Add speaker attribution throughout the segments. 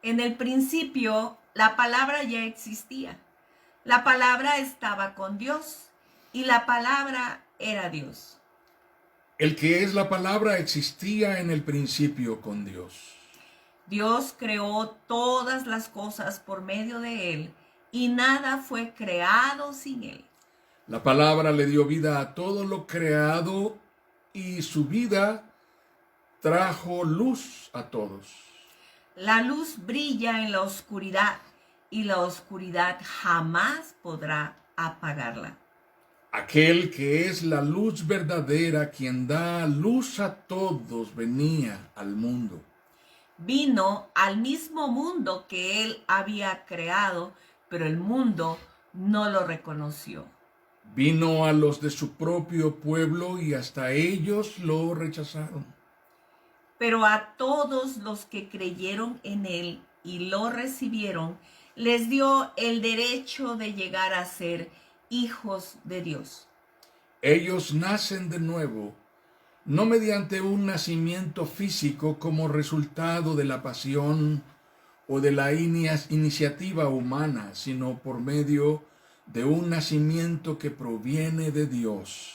Speaker 1: En el principio, la palabra ya existía. La palabra estaba con Dios y la palabra era Dios.
Speaker 2: El que es la palabra existía en el principio con Dios.
Speaker 1: Dios creó todas las cosas por medio de él y nada fue creado sin él.
Speaker 2: La palabra le dio vida a todo lo creado y su vida trajo luz a todos.
Speaker 1: La luz brilla en la oscuridad y la oscuridad jamás podrá apagarla.
Speaker 2: Aquel que es la luz verdadera, quien da luz a todos, venía al mundo.
Speaker 1: Vino al mismo mundo que él había creado, pero el mundo no lo reconoció.
Speaker 2: Vino a los de su propio pueblo y hasta ellos lo rechazaron.
Speaker 1: Pero a todos los que creyeron en él y lo recibieron, les dio el derecho de llegar a ser hijos de Dios.
Speaker 2: Ellos nacen de nuevo, no mediante un nacimiento físico como resultado de la pasión o de la iniciativa humana, sino por medio de un nacimiento que proviene de Dios.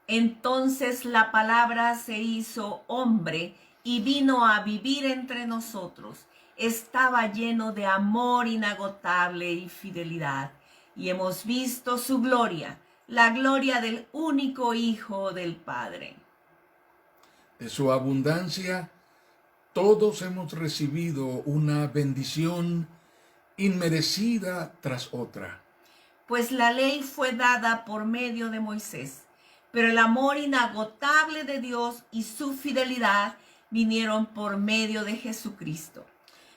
Speaker 1: Entonces la palabra se hizo hombre y vino a vivir entre nosotros. Estaba lleno de amor inagotable y fidelidad. Y hemos visto su gloria, la gloria del único Hijo del Padre.
Speaker 2: De su abundancia, todos hemos recibido una bendición inmerecida tras otra.
Speaker 1: Pues la ley fue dada por medio de Moisés, pero el amor inagotable de Dios y su fidelidad vinieron por medio de Jesucristo.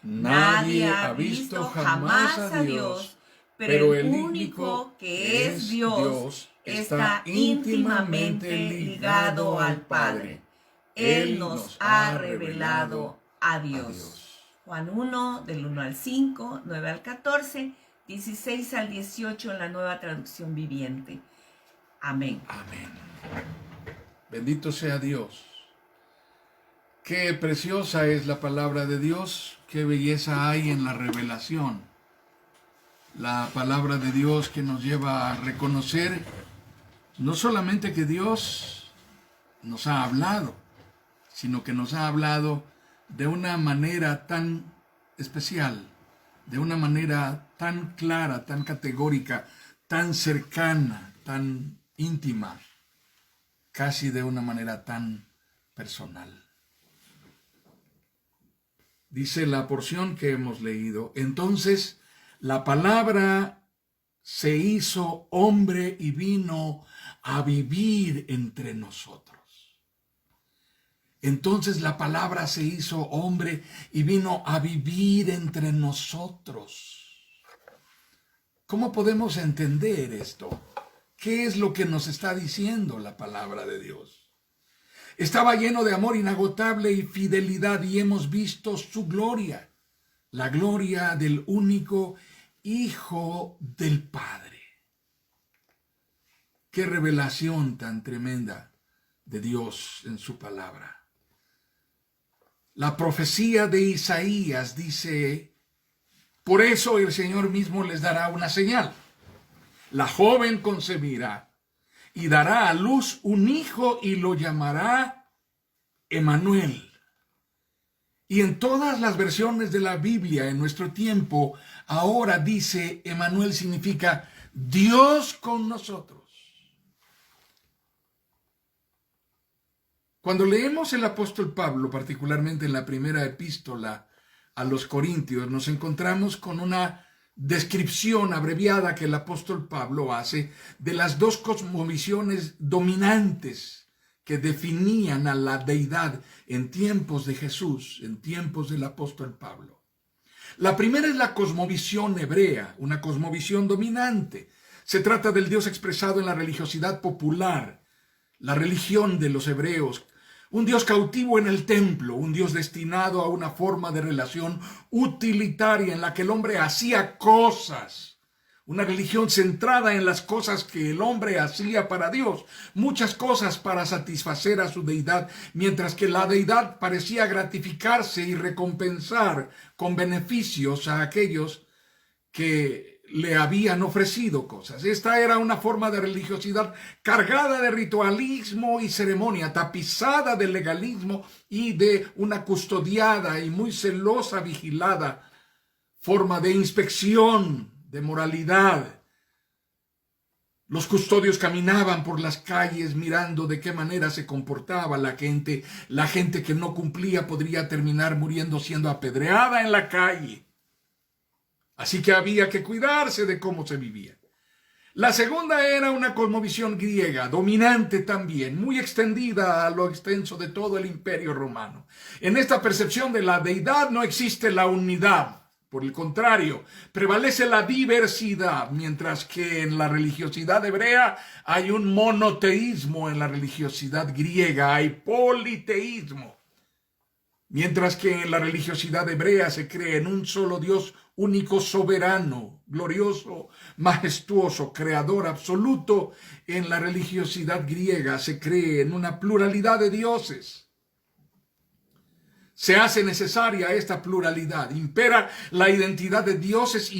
Speaker 2: Nadie ha visto jamás a Dios, pero el único que es Dios está íntimamente ligado al Padre.
Speaker 1: Él nos ha revelado a Dios. Juan 1, del 1 al 5, 9 al 14, 16 al 18 en la Nueva Traducción Viviente. Amén.
Speaker 2: Amén. Bendito sea Dios. Qué preciosa es la palabra de Dios, qué belleza hay en la revelación. La palabra de Dios que nos lleva a reconocer no solamente que Dios nos ha hablado, sino que nos ha hablado de una manera tan especial, de una manera tan clara, tan categórica, tan cercana, tan íntima, casi de una manera tan personal. Dice la porción que hemos leído: entonces la palabra se hizo hombre y vino a vivir entre nosotros. Entonces la palabra se hizo hombre y vino a vivir entre nosotros. ¿Cómo podemos entender esto? ¿Qué es lo que nos está diciendo la palabra de Dios? Estaba lleno de amor inagotable y fidelidad y hemos visto su gloria, la gloria del único Hijo del Padre. Qué revelación tan tremenda de Dios en su palabra. La profecía de Isaías dice: por eso el Señor mismo les dará una señal. La joven concebirá y dará a luz un hijo y lo llamará Emmanuel. Y en todas las versiones de la Biblia en nuestro tiempo, ahora dice Emmanuel significa Dios con nosotros. Cuando leemos el apóstol Pablo, particularmente en la primera epístola a los Corintios, nos encontramos con una descripción abreviada que el apóstol Pablo hace de las dos cosmovisiones dominantes que definían a la deidad en tiempos de Jesús, en tiempos del apóstol Pablo. La primera es la cosmovisión hebrea, una cosmovisión dominante. Se trata del Dios expresado en la religiosidad popular, la religión de los hebreos, un Dios cautivo en el templo, un Dios destinado a una forma de relación utilitaria en la que el hombre hacía cosas, Una religión centrada en las cosas que el hombre hacía para Dios, muchas cosas para satisfacer a su deidad, mientras que la deidad parecía gratificarse y recompensar con beneficios a aquellos que le habían ofrecido cosas. Esta era una forma de religiosidad cargada de ritualismo y ceremonia, tapizada de legalismo y de una custodiada y muy celosa vigilada forma de inspección, de moralidad. Los custodios caminaban por las calles mirando de qué manera se comportaba la gente. La gente que no cumplía podría terminar muriendo siendo apedreada en la calle. Así que había que cuidarse de cómo se vivía. La segunda era una cosmovisión griega, dominante también, muy extendida a lo extenso de todo el imperio romano. En esta percepción de la deidad no existe la unidad. Por el contrario, prevalece la diversidad, mientras que en la religiosidad hebrea hay un monoteísmo, en la religiosidad griega hay politeísmo. Mientras que en la religiosidad hebrea se cree en un solo Dios único, soberano, glorioso, majestuoso, creador absoluto, en la religiosidad griega se cree en una pluralidad de dioses. Se hace necesaria esta pluralidad. Impera la identidad de dioses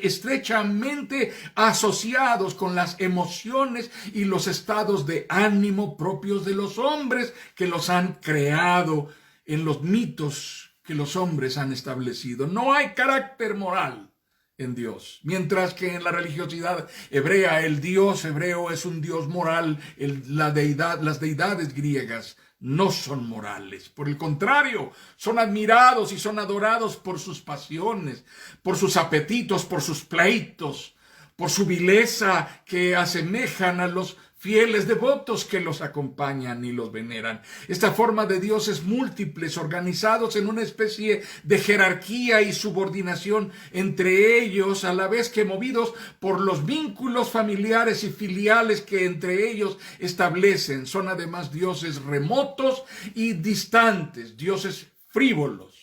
Speaker 2: estrechamente asociados con las emociones y los estados de ánimo propios de los hombres que los han creado en los mitos que los hombres han establecido. No hay carácter moral en Dios, mientras que en la religiosidad hebrea el Dios hebreo es un Dios moral. Las deidades griegas no son morales. Por el contrario, son admirados y son adorados por sus pasiones, por sus apetitos, por sus pleitos, por su vileza que asemejan a los fieles devotos que los acompañan y los veneran. Esta forma de dioses múltiples, organizados en una especie de jerarquía y subordinación entre ellos, a la vez que movidos por los vínculos familiares y filiales que entre ellos establecen. Son además dioses remotos y distantes, dioses frívolos,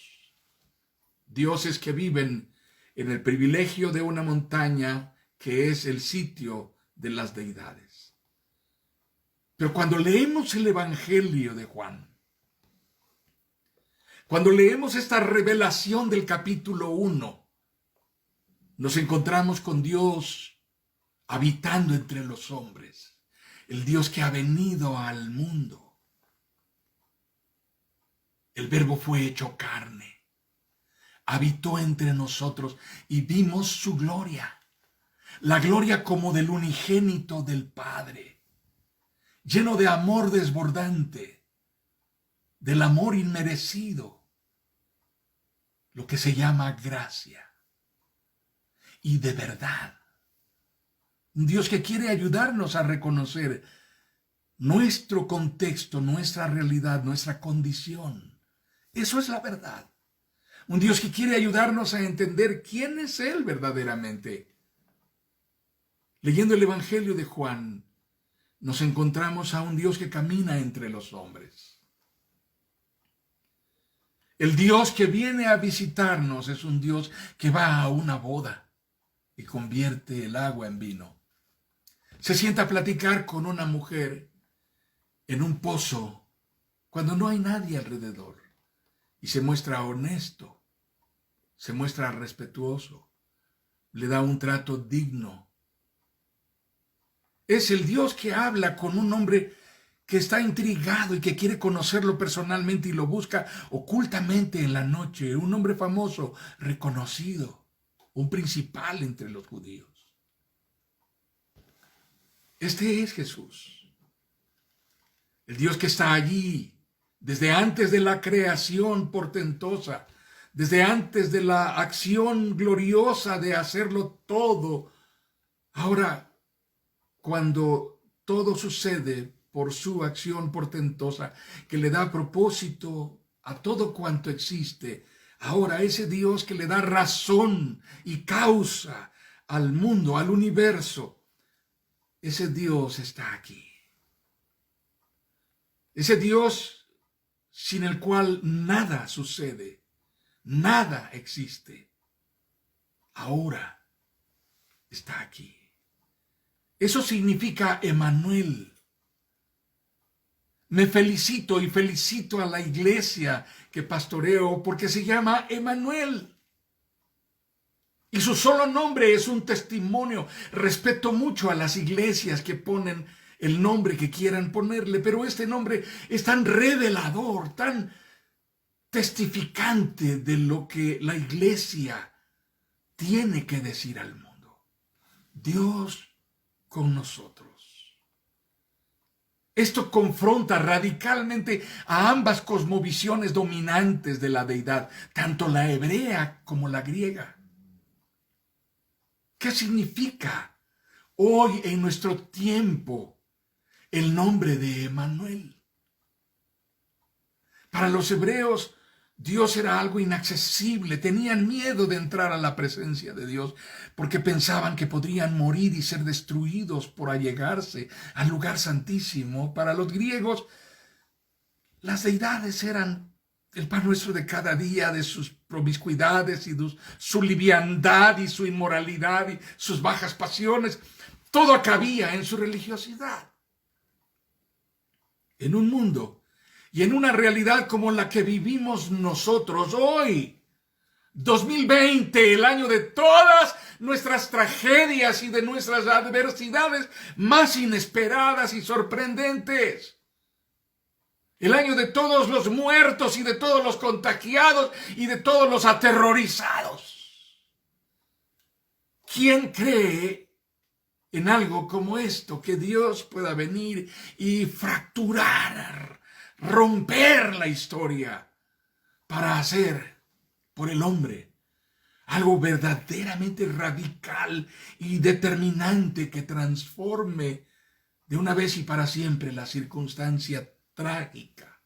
Speaker 2: dioses que viven en el privilegio de una montaña que es el sitio de las deidades. Pero cuando leemos el Evangelio de Juan, cuando leemos esta revelación del capítulo 1, nos encontramos con Dios habitando entre los hombres, el Dios que ha venido al mundo. El Verbo fue hecho carne, habitó entre nosotros y vimos su gloria, la gloria como del unigénito del Padre, lleno de amor desbordante, del amor inmerecido, lo que se llama gracia, y de verdad. Un Dios que quiere ayudarnos a reconocer nuestro contexto, nuestra realidad, nuestra condición. Eso es la verdad. Un Dios que quiere ayudarnos a entender quién es Él verdaderamente. Leyendo el Evangelio de Juan, nos encontramos a un Dios que camina entre los hombres. El Dios que viene a visitarnos es un Dios que va a una boda y convierte el agua en vino. Se sienta a platicar con una mujer en un pozo cuando no hay nadie alrededor y se muestra honesto, se muestra respetuoso, le da un trato digno. Es el Dios que habla con un hombre que está intrigado y que quiere conocerlo personalmente y lo busca ocultamente en la noche. Un hombre famoso, reconocido, un principal entre los judíos. Este es Jesús. El Dios que está allí desde antes de la creación portentosa, desde antes de la acción gloriosa de hacerlo todo. Ahora, cuando todo sucede por su acción portentosa, que le da propósito a todo cuanto existe, ahora ese Dios que le da razón y causa al mundo, al universo, ese Dios está aquí. Ese Dios sin el cual nada sucede, nada existe. Ahora está aquí. Eso significa Emmanuel. Me felicito y felicito a la iglesia que pastoreo porque se llama Emmanuel. Y su solo nombre es un testimonio. Respeto mucho a las iglesias que ponen el nombre que quieran ponerle, pero este nombre es tan revelador, tan testificante de lo que la iglesia tiene que decir al mundo. Dios con nosotros. Esto confronta radicalmente a ambas cosmovisiones dominantes de la deidad, tanto la hebrea como la griega. ¿Qué significa hoy en nuestro tiempo el nombre de Emmanuel? Para los hebreos, Dios era algo inaccesible. Tenían miedo de entrar a la presencia de Dios porque pensaban que podrían morir y ser destruidos por allegarse al lugar santísimo. Para los griegos, las deidades eran el pan nuestro de cada día, de sus promiscuidades y de su liviandad y su inmoralidad y sus bajas pasiones. Todo cabía en su religiosidad. En un mundo y en una realidad como la que vivimos nosotros hoy, 2020, el año de todas nuestras tragedias y de nuestras adversidades más inesperadas y sorprendentes. El año de todos los muertos y de todos los contagiados y de todos los aterrorizados. ¿Quién cree en algo como esto? Que Dios pueda venir y fracturar, romper la historia para hacer por el hombre algo verdaderamente radical y determinante que transforme de una vez y para siempre la circunstancia trágica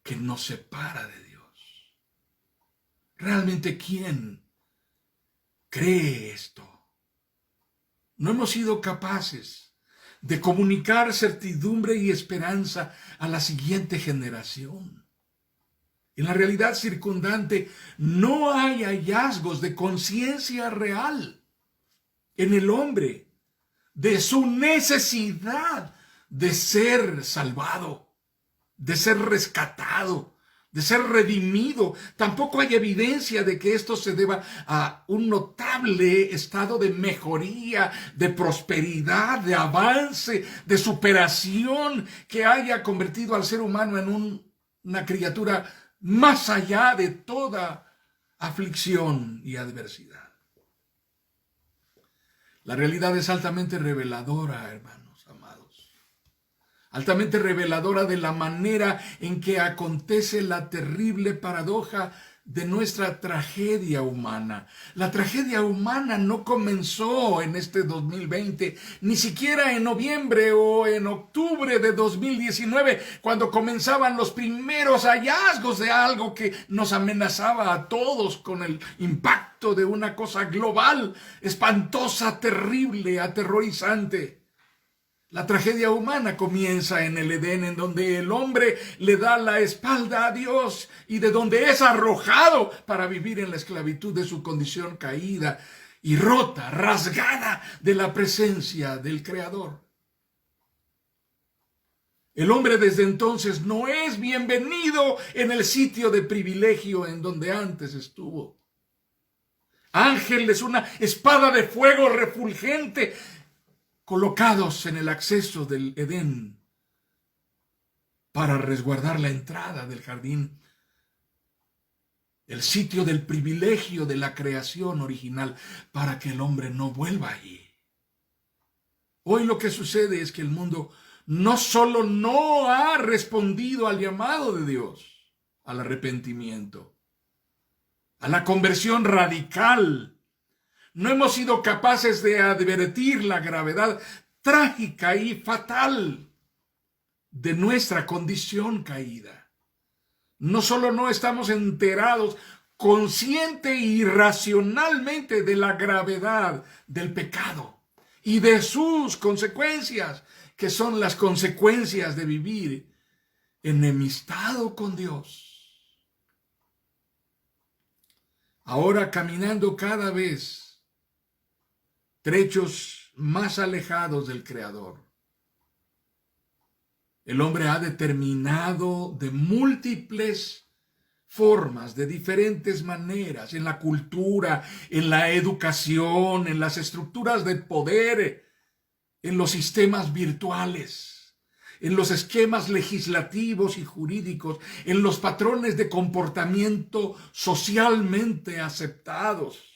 Speaker 2: que nos separa de Dios. ¿Realmente quién cree esto? No hemos sido capaces de comunicar certidumbre y esperanza a la siguiente generación. En la realidad circundante no hay hallazgos de conciencia real en el hombre de su necesidad de ser salvado, de ser rescatado, de ser redimido. Tampoco hay evidencia de que esto se deba a un notable estado de mejoría, de prosperidad, de avance, de superación que haya convertido al ser humano en una criatura más allá de toda aflicción y adversidad. La realidad es altamente reveladora, hermanos amados. Altamente reveladora de la manera en que acontece la terrible paradoja de nuestra tragedia humana. La tragedia humana no comenzó en este 2020, ni siquiera en noviembre o en octubre de 2019, cuando comenzaban los primeros hallazgos de algo que nos amenazaba a todos con el impacto de una cosa global, espantosa, terrible, aterrorizante. La tragedia humana comienza en el Edén, en donde el hombre le da la espalda a Dios y de donde es arrojado para vivir en la esclavitud de su condición caída y rota, rasgada de la presencia del Creador. El hombre desde entonces no es bienvenido en el sitio de privilegio en donde antes estuvo. Ángeles, una espada de fuego refulgente, colocados en el acceso del Edén para resguardar la entrada del jardín, el sitio del privilegio de la creación original, para que el hombre no vuelva allí. Hoy lo que sucede es que el mundo no solo no ha respondido al llamado de Dios, al arrepentimiento, a la conversión radical. No hemos sido capaces de advertir la gravedad trágica y fatal de nuestra condición caída. No solo no estamos enterados consciente y racionalmente de la gravedad del pecado y de sus consecuencias, que son las consecuencias de vivir enemistado con Dios. Ahora caminando cada vez trechos más alejados del Creador. El hombre ha determinado de múltiples formas, de diferentes maneras, en la cultura, en la educación, en las estructuras de poder, en los sistemas virtuales, en los esquemas legislativos y jurídicos, en los patrones de comportamiento socialmente aceptados.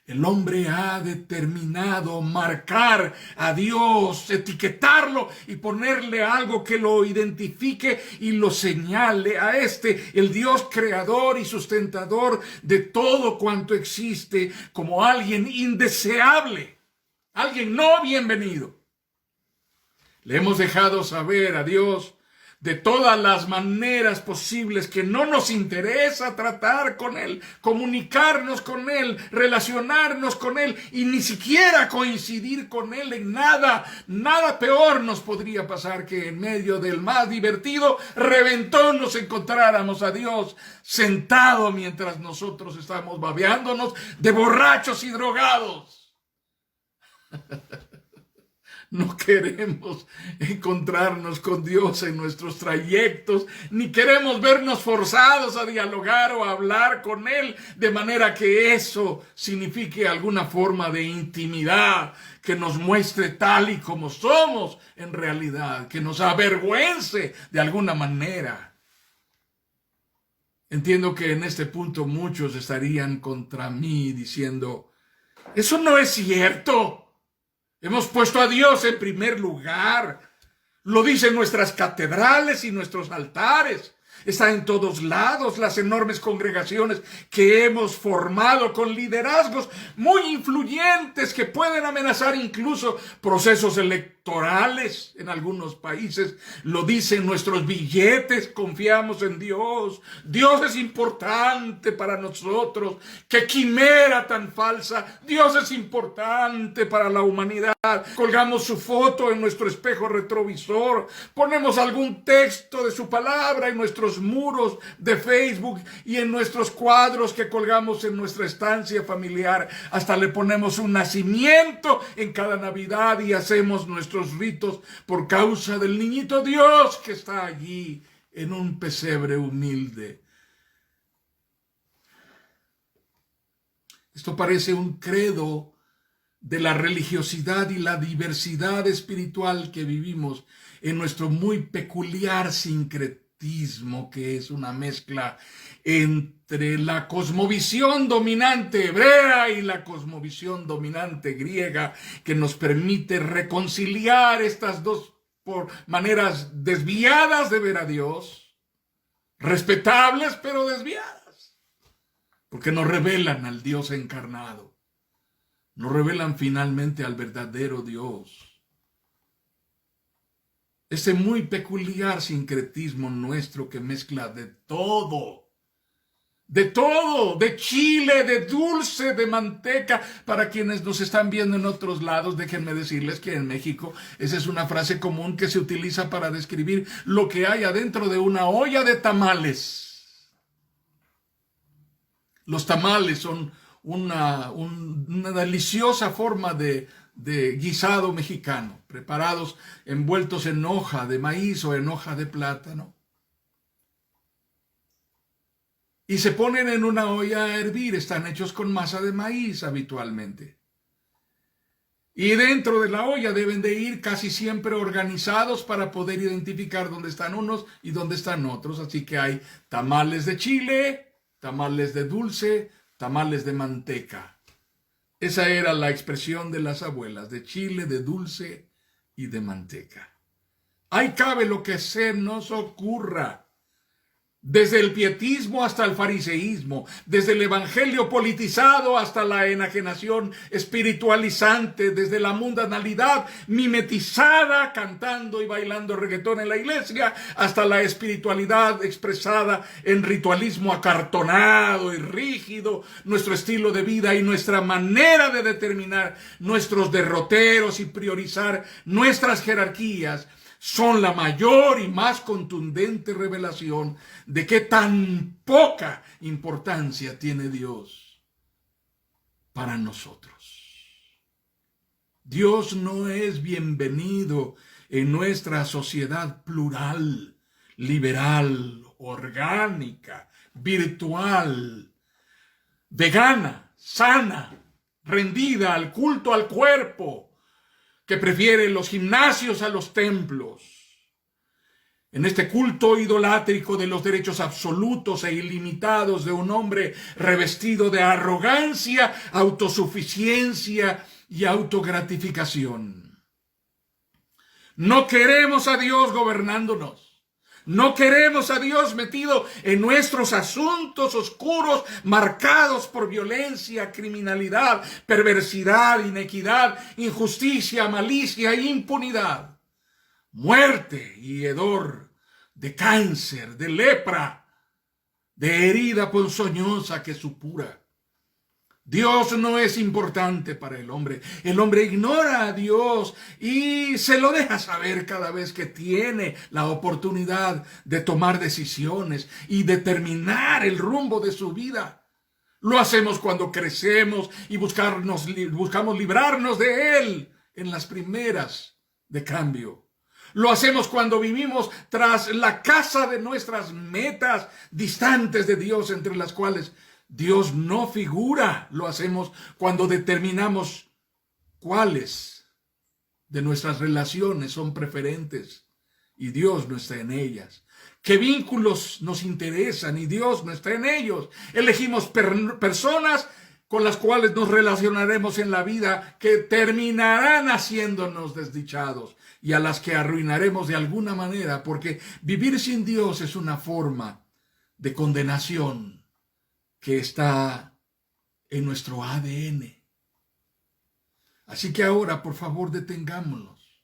Speaker 2: El hombre ha determinado marcar a Dios, etiquetarlo y ponerle algo que lo identifique y lo señale a el Dios creador y sustentador de todo cuanto existe, como alguien indeseable, alguien no bienvenido. Le hemos dejado saber a Dios de todas las maneras posibles que no nos interesa tratar con Él, comunicarnos con Él, relacionarnos con Él y ni siquiera coincidir con Él en nada. Nada peor nos podría pasar que en medio del más divertido reventón nos encontráramos a Dios sentado mientras nosotros estamos babeándonos de borrachos y drogados. No queremos encontrarnos con Dios en nuestros trayectos, ni queremos vernos forzados a dialogar o a hablar con Él, de manera que eso signifique alguna forma de intimidad, que nos muestre tal y como somos en realidad, que nos avergüence de alguna manera. Entiendo que en este punto muchos estarían contra mí diciendo, eso no es cierto. Hemos puesto a Dios en primer lugar. Lo dicen nuestras catedrales y nuestros altares. Está en todos lados, las enormes congregaciones que hemos formado con liderazgos muy influyentes que pueden amenazar incluso procesos electorales en algunos países. Lo dicen nuestros billetes, confiamos en Dios. Dios es importante para nosotros. ¡Qué quimera tan falsa! Dios es importante para la humanidad. Colgamos su foto en nuestro espejo retrovisor. Ponemos algún texto de su palabra en nuestros muros de Facebook y en nuestros cuadros que colgamos en nuestra estancia familiar. Hasta le ponemos un nacimiento en cada Navidad y hacemos nuestros ritos por causa del niñito Dios que está allí en un pesebre humilde. Esto parece un credo de la religiosidad y la diversidad espiritual que vivimos en nuestro muy peculiar sincretismo, que es una mezcla entre la cosmovisión dominante hebrea y la cosmovisión dominante griega, que nos permite reconciliar estas dos por maneras desviadas de ver a Dios, respetables pero desviadas, porque nos revelan al Dios encarnado, nos revelan finalmente al verdadero Dios. Ese muy peculiar sincretismo nuestro que mezcla de todo, de chile, de dulce, de manteca. Para quienes nos están viendo en otros lados, déjenme decirles que en México esa es una frase común que se utiliza para describir lo que hay adentro de una olla de tamales. Los tamales son una deliciosa forma de guisado mexicano, preparados envueltos en hoja de maíz o en hoja de plátano. Y se ponen en una olla a hervir, están hechos con masa de maíz habitualmente. Y dentro de la olla deben de ir casi siempre organizados para poder identificar dónde están unos y dónde están otros. Así que hay tamales de chile, tamales de dulce, tamales de manteca. Esa era la expresión de las abuelas, de chile, de dulce y de manteca. Ahí cabe lo que se nos ocurra. Desde el pietismo hasta el fariseísmo, desde el evangelio politizado hasta la enajenación espiritualizante, desde la mundanalidad mimetizada, cantando y bailando reggaetón en la iglesia, hasta la espiritualidad expresada en ritualismo acartonado y rígido, nuestro estilo de vida y nuestra manera de determinar nuestros derroteros y priorizar nuestras jerarquías son la mayor y más contundente revelación de qué tan poca importancia tiene Dios para nosotros. Dios no es bienvenido en nuestra sociedad plural, liberal, orgánica, virtual, vegana, sana, rendida al culto al cuerpo, que prefiere los gimnasios a los templos. En este culto idolátrico de los derechos absolutos e ilimitados de un hombre revestido de arrogancia, autosuficiencia y autogratificación. No queremos a Dios gobernándonos. No queremos a Dios metido en nuestros asuntos oscuros, marcados por violencia, criminalidad, perversidad, inequidad, injusticia, malicia e impunidad. Muerte y hedor de cáncer, de lepra, de herida ponzoñosa que supura. Dios no es importante para el hombre. El hombre ignora a Dios y se lo deja saber cada vez que tiene la oportunidad de tomar decisiones y determinar el rumbo de su vida. Lo hacemos cuando crecemos y buscamos librarnos de Él en las primeras de cambio. Lo hacemos cuando vivimos tras la casa de nuestras metas distantes de Dios, entre las cuales Dios no figura. Lo hacemos cuando determinamos cuáles de nuestras relaciones son preferentes y Dios no está en ellas. ¿Qué vínculos nos interesan y Dios no está en ellos? Elegimos personas con las cuales nos relacionaremos en la vida que terminarán haciéndonos desdichados y a las que arruinaremos de alguna manera, porque vivir sin Dios es una forma de condenación que está en nuestro ADN. Así que ahora, por favor, detengámonos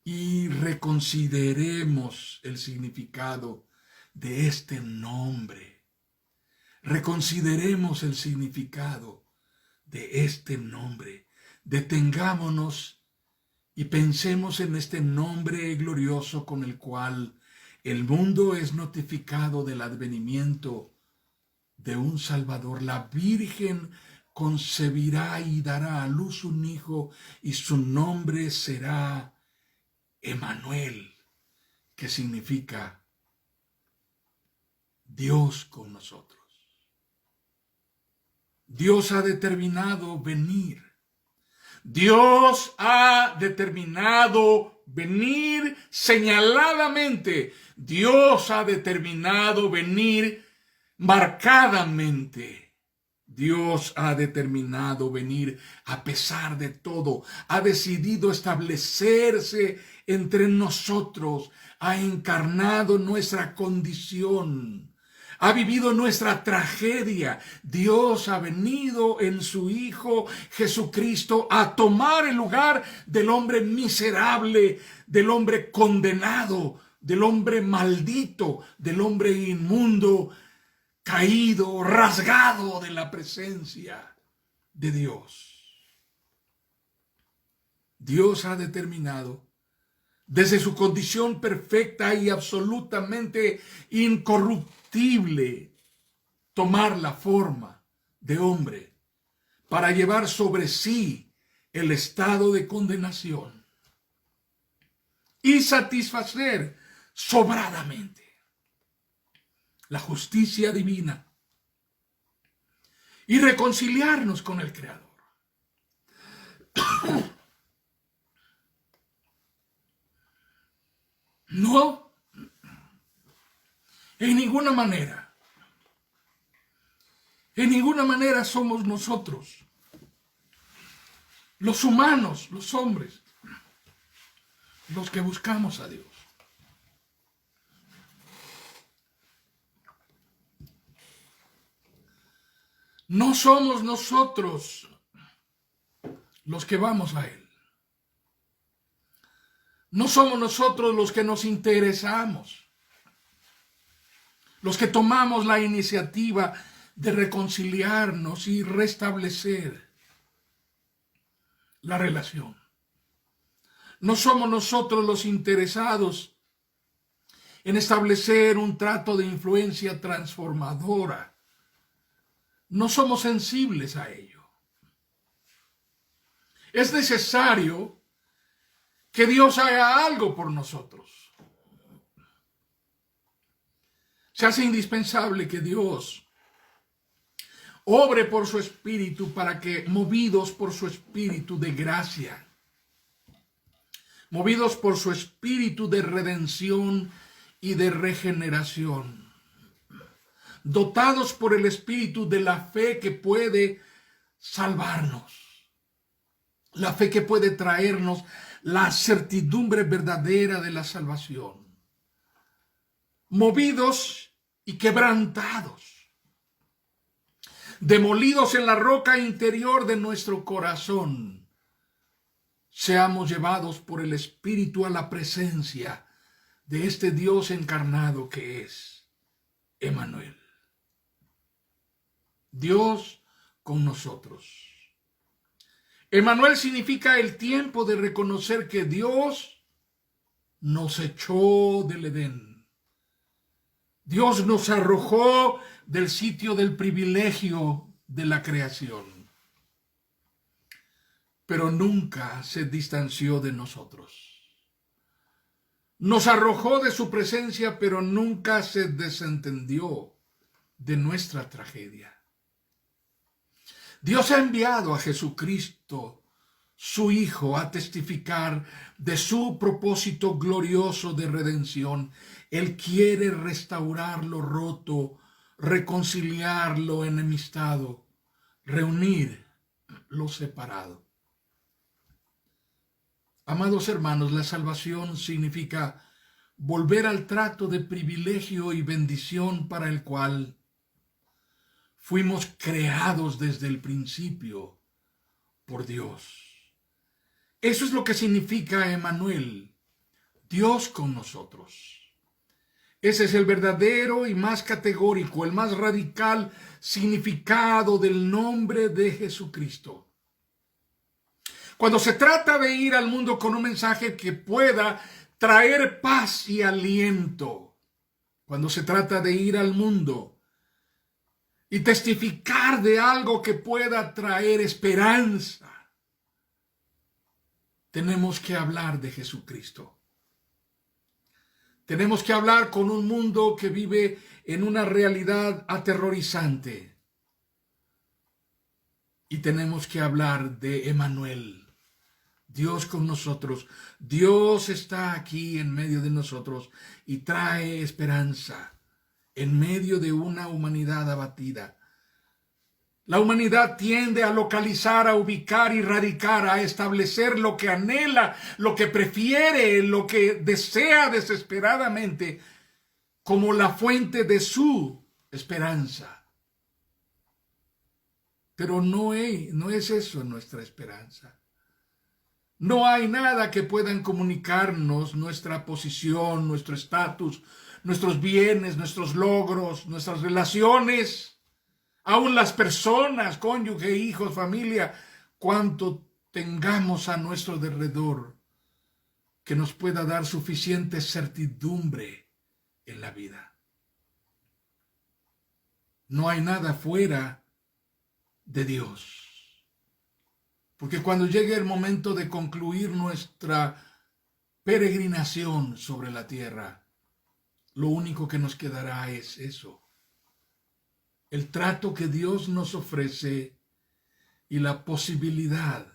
Speaker 2: y reconsideremos el significado de este nombre. Reconsideremos el significado de este nombre. Detengámonos y pensemos en este nombre glorioso con el cual el mundo es notificado del advenimiento de un Salvador. La Virgen concebirá y dará a luz un hijo y su nombre será Emmanuel, que significa Dios con nosotros. Dios ha determinado venir. Dios ha determinado venir señaladamente. Dios ha determinado venir marcadamente. Dios ha determinado venir a pesar de todo. Ha decidido establecerse entre nosotros. Ha encarnado nuestra condición. Ha vivido nuestra tragedia. Dios ha venido en su Hijo Jesucristo a tomar el lugar del hombre miserable, del hombre condenado, del hombre maldito, del hombre inmundo, caído, rasgado de la presencia de Dios. Dios ha determinado desde su condición perfecta y absolutamente incorruptible tomar la forma de hombre para llevar sobre sí el estado de condenación y satisfacer sobradamente la justicia divina y reconciliarnos con el Creador. No, en ninguna manera somos nosotros, los humanos, los hombres, los que buscamos a Dios. No somos nosotros los que vamos a Él. No somos nosotros los que nos interesamos, los que tomamos la iniciativa de reconciliarnos y restablecer la relación. No somos nosotros los interesados en establecer un trato de influencia transformadora. No somos sensibles a ello. Es necesario que Dios haga algo por nosotros. Se hace indispensable que Dios obre por su Espíritu para que, movidos por su Espíritu de gracia, movidos por su Espíritu de redención y de regeneración, dotados por el Espíritu de la fe que puede salvarnos, la fe que puede traernos la certidumbre verdadera de la salvación, movidos y quebrantados, demolidos en la roca interior de nuestro corazón, seamos llevados por el Espíritu a la presencia de este Dios encarnado que es Emmanuel. Dios con nosotros. Emmanuel significa el tiempo de reconocer que Dios nos echó del Edén. Dios nos arrojó del sitio del privilegio de la creación, pero nunca se distanció de nosotros. Nos arrojó de su presencia, pero nunca se desentendió de nuestra tragedia. Dios ha enviado a Jesucristo, su Hijo, a testificar de su propósito glorioso de redención. Él quiere restaurar lo roto, reconciliar lo enemistado, reunir lo separado. Amados hermanos, la salvación significa volver al trato de privilegio y bendición para el cual fuimos creados desde el principio por Dios. Eso es lo que significa Emmanuel, Dios con nosotros. Ese es el verdadero y más categórico, el más radical significado del nombre de Jesucristo. Cuando se trata de ir al mundo con un mensaje que pueda traer paz y aliento, cuando se trata de ir al mundo y testificar de algo que pueda traer esperanza, tenemos que hablar de Jesucristo. Tenemos que hablar con un mundo que vive en una realidad aterrorizante. Y tenemos que hablar de Emmanuel, Dios con nosotros. Dios está aquí en medio de nosotros y trae esperanza en medio de una humanidad abatida. La humanidad tiende a localizar, a ubicar y radicar, a establecer lo que anhela, lo que prefiere, lo que desea desesperadamente como la fuente de su esperanza. Pero no es eso nuestra esperanza. No hay nada que puedan comunicarnos nuestra posición, nuestro estatus, nuestros bienes, nuestros logros, nuestras relaciones. Aún las personas, cónyuge, hijos, familia, cuanto tengamos a nuestro derredor que nos pueda dar suficiente certidumbre en la vida. No hay nada fuera de Dios. Porque cuando llegue el momento de concluir nuestra peregrinación sobre la tierra, lo único que nos quedará es eso. El trato que Dios nos ofrece y la posibilidad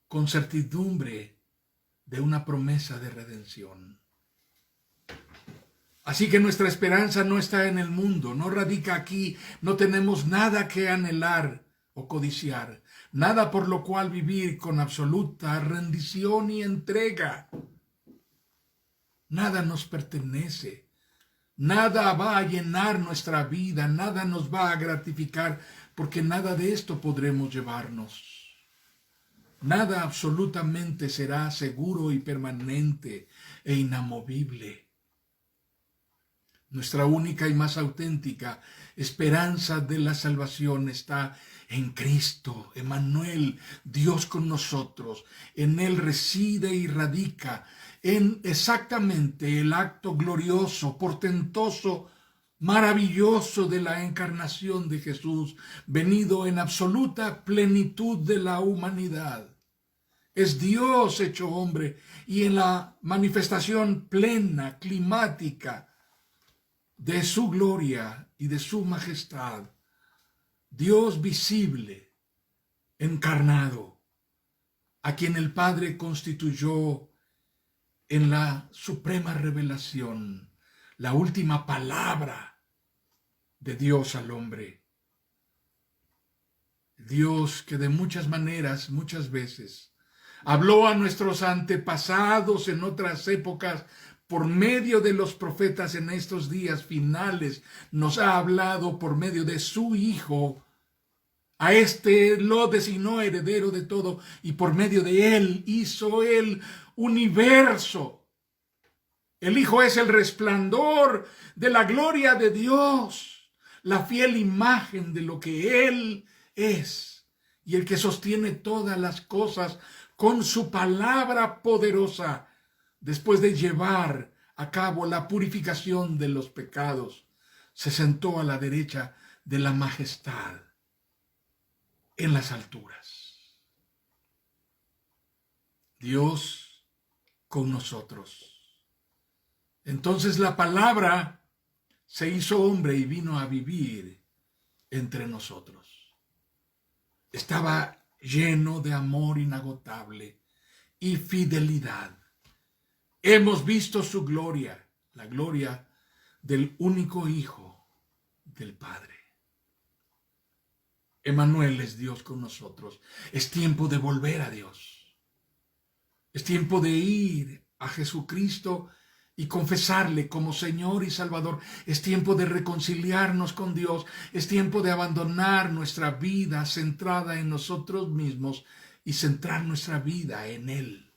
Speaker 2: con certidumbre de una promesa de redención. Así que nuestra esperanza no está en el mundo, no radica aquí, no tenemos nada que anhelar o codiciar, nada por lo cual vivir con absoluta rendición y entrega. Nada nos pertenece. Nada va a llenar nuestra vida, nada nos va a gratificar, porque nada de esto podremos llevarnos. Nada absolutamente será seguro y permanente e inamovible. Nuestra única y más auténtica esperanza de la salvación está en Cristo, Emmanuel, Dios con nosotros. En Él reside y radica en exactamente el acto glorioso, portentoso, maravilloso de la encarnación de Jesús, venido en absoluta plenitud de la humanidad. Es Dios hecho hombre, y en la manifestación plena, climática de su gloria y de su majestad, Dios visible, encarnado, a quien el Padre constituyó en la suprema revelación, la última palabra de Dios al hombre. Dios que de muchas maneras, muchas veces, habló a nuestros antepasados en otras épocas por medio de los profetas en estos días finales, nos ha hablado por medio de su Hijo. A este lo designó heredero de todo y por medio de él hizo el universo. El Hijo es el resplandor de la gloria de Dios, la fiel imagen de lo que Él es y el que sostiene todas las cosas con su palabra poderosa después de llevar a cabo la purificación de los pecados. Se sentó a la derecha de la majestad en las alturas. Dios con nosotros. Entonces la palabra se hizo hombre y vino a vivir entre nosotros. Estaba lleno de amor inagotable y fidelidad. Hemos visto su gloria, la gloria del único Hijo del Padre. Emmanuel es Dios con nosotros. Es tiempo de volver a Dios. Es tiempo de ir a Jesucristo y confesarle como Señor y Salvador. Es tiempo de reconciliarnos con Dios. Es tiempo de abandonar nuestra vida centrada en nosotros mismos y centrar nuestra vida en Él,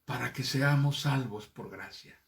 Speaker 2: para que seamos salvos por gracia.